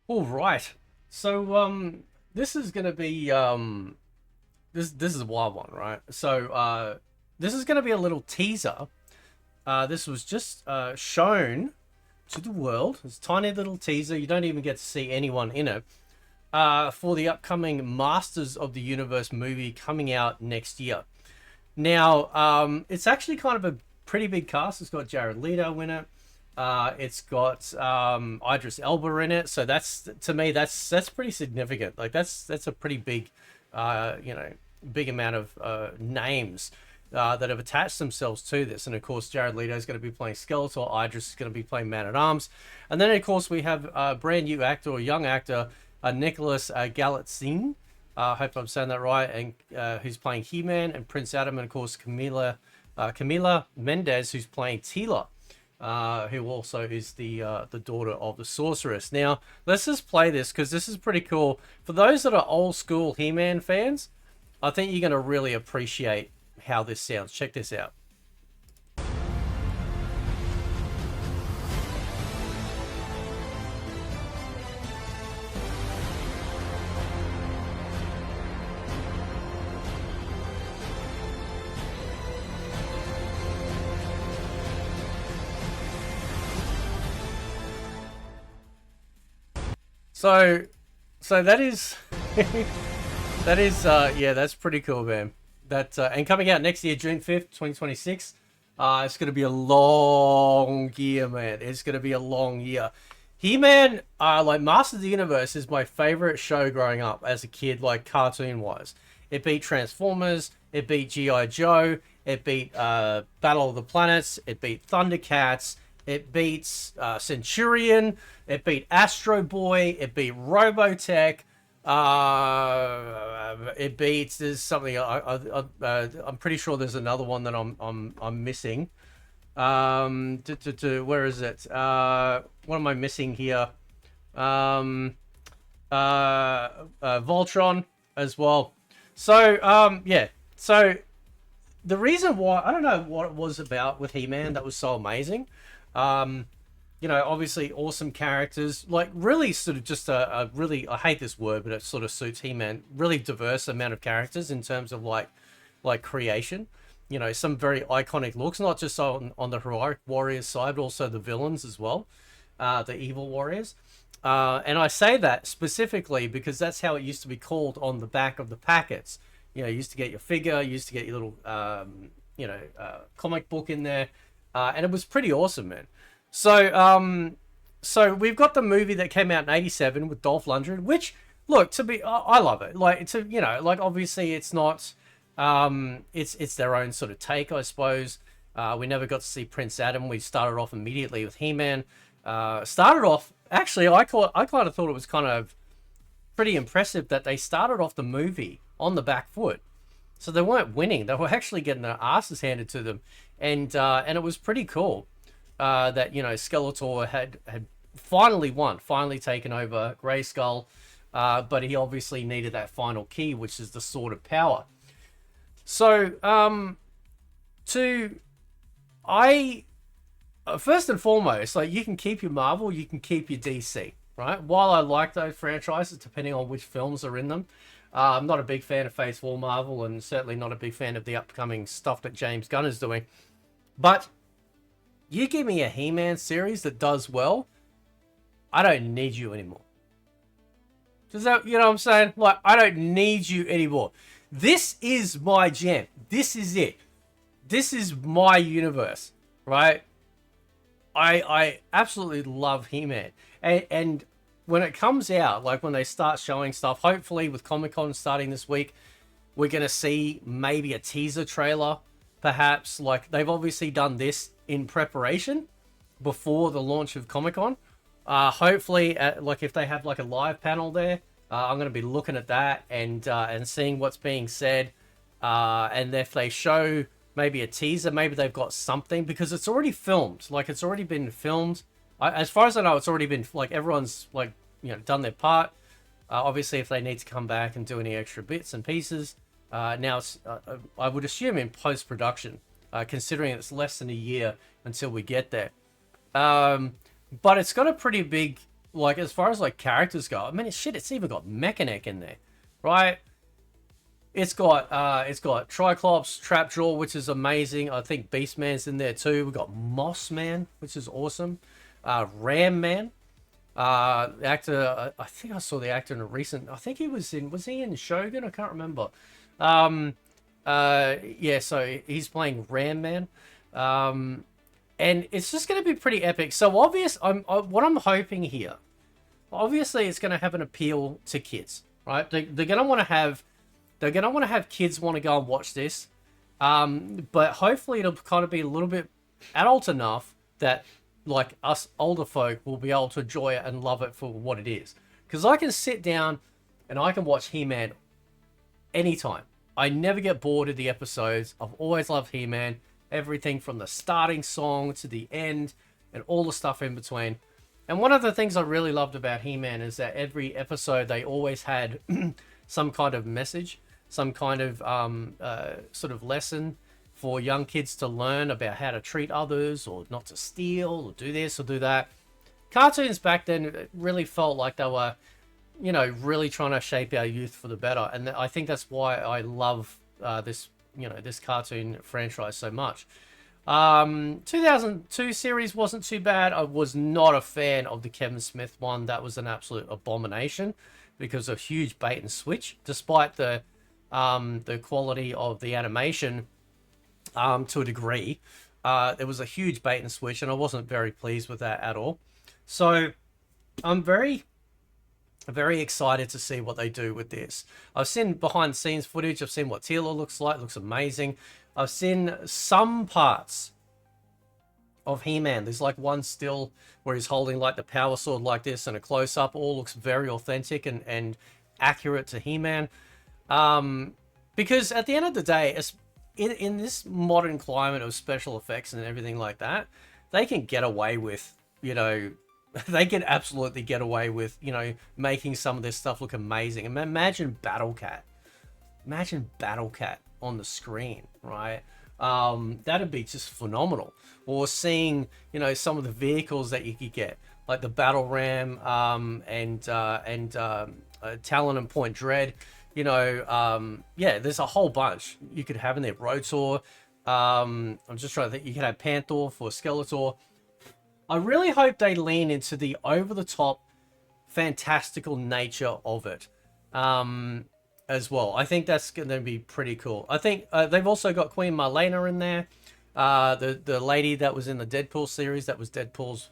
All right. So this is gonna be this is a wild one, right? So this is gonna be a little teaser. This was just shown to the world. It's a tiny little teaser. You don't even get to see anyone in it. For the upcoming Masters of the Universe movie coming out next year. Now, it's actually kind of a pretty big cast. It's got Jared Leto in it. It's got Idris Elba in it. So that's, to me, that's pretty significant. Like that's a pretty big, you know, big amount of names that have attached themselves to this. And of course, Jared Leto is going to be playing Skeletor. Idris is going to be playing Man at Arms. And then of course we have a brand new actor, or young actor, Nicholas Galitzine. I hope I'm saying that right. And who's playing He-Man, and Prince Adam, and of course Camila Mendez, who's playing Tila, who also is the daughter of the sorceress. Now let's just play this because this is pretty cool. For those that are old school He-Man fans, I think you're going to really appreciate how this sounds. Check this out. So, so that is that is yeah, that's pretty cool, man. That and coming out next year, June 5th, 2026. It's gonna be a long year, man. It's gonna be a long year. He-Man, like Masters of the Universe, is my favorite show growing up as a kid, like cartoon wise. It beat Transformers, it beat G.I. Joe, it beat Battle of the Planets, it beat Thundercats, it beats Centurion, it beat Astro Boy, it beat Robotech. It beats. There's something. I'm pretty sure there's another one that I'm missing. Where is it? What am I missing here? Um, Voltron as well. So yeah. So the reason why, I don't know what it was about with He-Man that was so amazing. Um, you know, obviously awesome characters, like really sort of just a really, I hate this word, but it sort of suits He-Man, really diverse amount of characters in terms of like creation. You know, some very iconic looks, not just on the heroic warriors side, but also the villains as well, the evil warriors. And I say that specifically because that's how it used to be called on the back of the packets. You know, you used to get your figure, you used to get your little, comic book in there, and it was pretty awesome, man. So, so we've got the movie that came out in '87 with Dolph Lundgren, which, look, I love it. Like, like obviously it's not, it's their own sort of take, I suppose. We never got to see Prince Adam. We started off immediately with He-Man. Started off, actually, I kind of thought it was kind of pretty impressive that they started off the movie on the back foot. So they weren't winning; they were actually getting their asses handed to them, and it was pretty cool that, you know, Skeletor had finally won, finally taken over Grayskull, but he obviously needed that final key, which is the Sword of Power. So, to I first and foremost, like, you can keep your Marvel, you can keep your DC, right? While I like those franchises, depending on which films are in them, I'm not a big fan of Phase 4 Marvel, and certainly not a big fan of the upcoming stuff that James Gunn is doing. But you give me a He-Man series that does well, I don't need you anymore. Does that, you know what I'm saying? Like, I don't need you anymore. This is my jam. This is it. This is my universe, right? I absolutely love He-Man. And when it comes out, like when they start showing stuff, hopefully with Comic-Con starting this week, we're going to see maybe a teaser trailer, perhaps. Like, they've obviously done this in preparation before the launch of Comic-Con. Hopefully, like, if they have like a live panel there, I'm going to be looking at that and seeing what's being said. And if they show maybe a teaser, maybe they've got something, because it's already filmed. Like, it's already been filmed. As far as I know, it's already been, like, everyone's, like, you know, done their part. Obviously, if they need to come back and do any extra bits and pieces, now it's, I would assume in post-production, considering it's less than a year until we get there. But it's got a pretty big like as far as like characters go, I mean, shit, it's even got Mechanic in there, right? It's got Triclops, Trapjaw, which is amazing. I think Beastman's in there too. We've got Moss Man, which is awesome. Ram Man, the actor. I think I saw the actor in a recent. I think he was in. Was he in Shogun? I can't remember. Yeah. So he's playing Ram Man. And it's just going to be pretty epic. So what I'm hoping here. Obviously, it's going to have an appeal to kids, right? They're going to want to have. They're going to want to have kids want to go and watch this. But hopefully it'll kind of be a little bit adult enough that like us older folk will be able to enjoy it and love it for what it is. Because I can sit down and I can watch He-Man anytime. I never get bored of the episodes. I've always loved He-Man. Everything from the starting song to the end and all the stuff in between. And one of the things I really loved about He-Man is that every episode they always had some kind of message, some kind of sort of lesson for young kids to learn about how to treat others or not to steal or do this or do that. Cartoons back then really felt like they were, you know, really trying to shape our youth for the better. And I think that's why I love this cartoon franchise so much. 2002 series wasn't too bad. I was not a fan of the Kevin Smith one. That was an absolute abomination because of huge bait and switch, despite the quality of the animation to a degree. There was a huge bait and switch, and I wasn't very pleased with that at all. So I'm very, very excited to see what they do with this. I've seen behind the scenes footage. I've seen what Teela looks like. It looks amazing. I've seen some parts of He-Man. There's like one still where he's holding like the power sword like this and a close-up. All looks very authentic and accurate to He-Man. Because at the end of the day, in this modern climate of special effects and everything like that, they can get away with, you know, they can absolutely get away with, you know, making some of this stuff look amazing. And imagine Battle Cat. Imagine Battle Cat on the screen, right? That'd be just phenomenal. Or seeing, you know, some of the vehicles that you could get, like the Battle Ram and Talon and Point Dread. You know, yeah, there's a whole bunch you could have in there. Rotor. I'm just trying to think. You could have Panther for Skeletor. I really hope they lean into the over-the-top, fantastical nature of it as well. I think that's going to be pretty cool. I think they've also got Queen Marlena in there. The lady that was in the Deadpool series, that was Deadpool's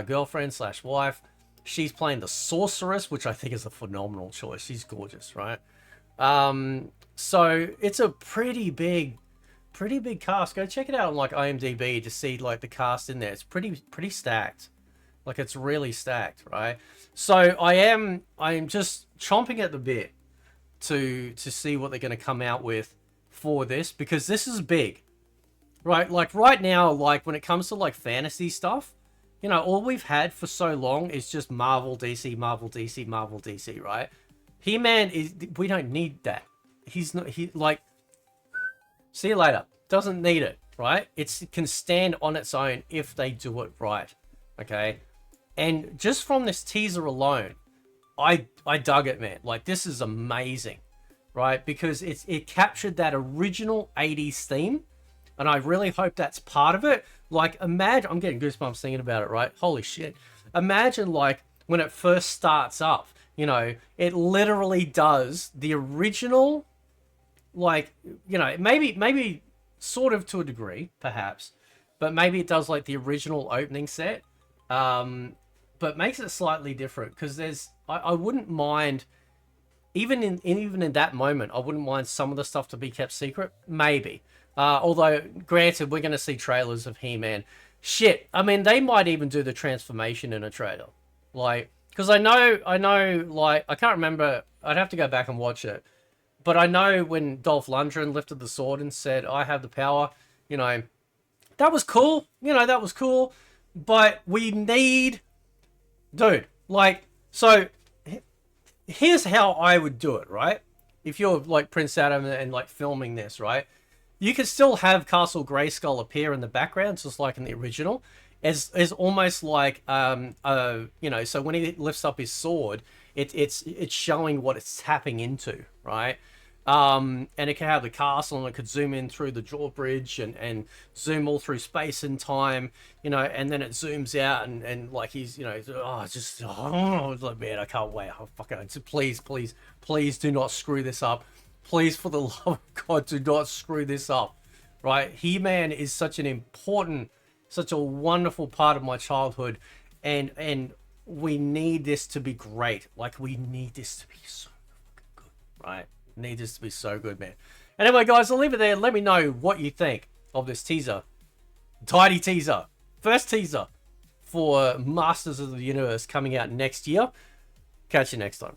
girlfriend / wife. She's playing the Sorceress, which I think is a phenomenal choice. She's gorgeous, right? So it's a pretty big cast. Go check it out on like IMDb to see like the cast in there. It's pretty stacked. Like it's really stacked, right? So I am just chomping at the bit to see what they're going to come out with for this, because this is big, right? Like right now, like when it comes to like fantasy stuff, you know, all we've had for so long is just Marvel, DC, Marvel, DC, Marvel, DC, right? He-Man we don't need that. Like, see you later. Doesn't need it, right? It can stand on its own if they do it right, okay? And just from this teaser alone, I dug it, man. Like, this is amazing, right? Because it captured that original 80s theme, and I really hope that's part of it. Like, imagine, I'm getting goosebumps thinking about it, right? Holy shit. Imagine, like, when it first starts up, you know, it literally does the original, like, you know, maybe sort of to a degree, perhaps, but maybe it does like the original opening set, but makes it slightly different, because I wouldn't mind, even in that moment, I wouldn't mind some of the stuff to be kept secret, maybe. Although, granted, we're going to see trailers of He-Man. Shit, I mean, they might even do the transformation in a trailer, like. Because I know, like, I can't remember, I'd have to go back and watch it. But I know when Dolph Lundgren lifted the sword and said, I have the power, you know, that was cool. You know, that was cool. But we need, dude, like, so here's how I would do it, right? If you're like Prince Adam and like filming this, right? You could still have Castle Grayskull appear in the background, just like in the original. is almost like you know, so when he lifts up his sword, it's showing what it's tapping into, right? And it can have the castle, and it could zoom in through the drawbridge and zoom all through space and time, you know, and then it zooms out and like he's, you know, oh, just, oh, it's like, man, I can't wait. Oh, fucking, please, please, please do not screw this up. Please, for the love of God, do not screw this up, right? He-Man is such an important, such a wonderful part of my childhood, and we need this to be great. Like, we need this to be so good, right? Need this to be so good, man. Anyway, guys, I'll leave it there. Let me know what you think of this teaser. Tidy teaser. First teaser for Masters of the Universe coming out next year. Catch you next time.